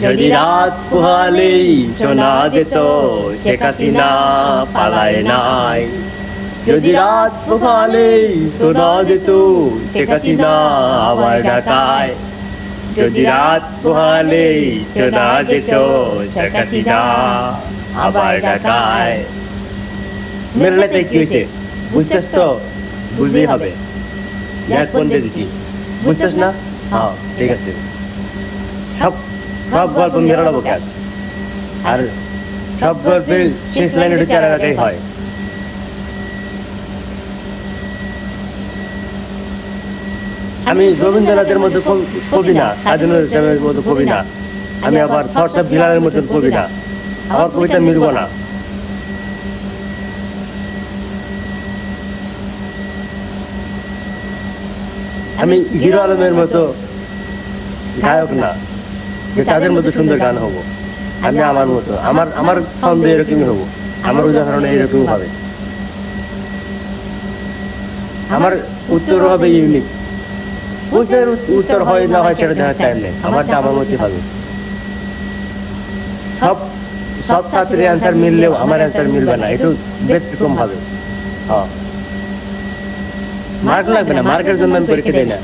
যদি রাত পোহালেই শোনা যেত শেখ হাসিনা পালায় নাই। যদি রাত পোহালেই শোনা যেত শেখ হাসিনা আবার ঢাকায়। যদি রাত পোহালেই শোনা যেত শেখ হাসিনা আবার ঢাকায়। মেরলাতে কি হয়েছে বুঝছিস তো? বুঝতেই হবে, ম্যাচ ফোন দিয়ে দিছি, বুঝছিস না? হ্যাঁ ঠিক আছে। সব সব গল্প মেরালাবো কেন? আর সব গল্পের শেষ লাইনে একটু চারাটাই হয়। আমি রবীন্দ্রনাথের মতো কবি না, সাধু নজরুলের মতো কবি না, আমি আবার ফরসাদ বিলালের মতন কবি না, আমার কবিতা মিলবো না। আমি হিরো আলমের মতো গায়ক না যে তাদের মতো সুন্দর গান হবো। আমি আমার মতো, আমার আমার ছন্দ এরকমই হবো, আমার উদাহরণ এরকমই হবে, আমার উত্তর হবে ইউনিক। উত্তর হয় না হয় সেটা দেখার টাইম নেই, আমারটা আমার মতোই হবে। সব সব ছাত্রের অ্যান্সার মিললেও আমার অ্যান্সার মিলবে না, একটু ব্যতিক্রম হবে। হ্যাঁ, মার্ক লাগবে না, মার্কের জন্য আমি পরীক্ষা দিই না।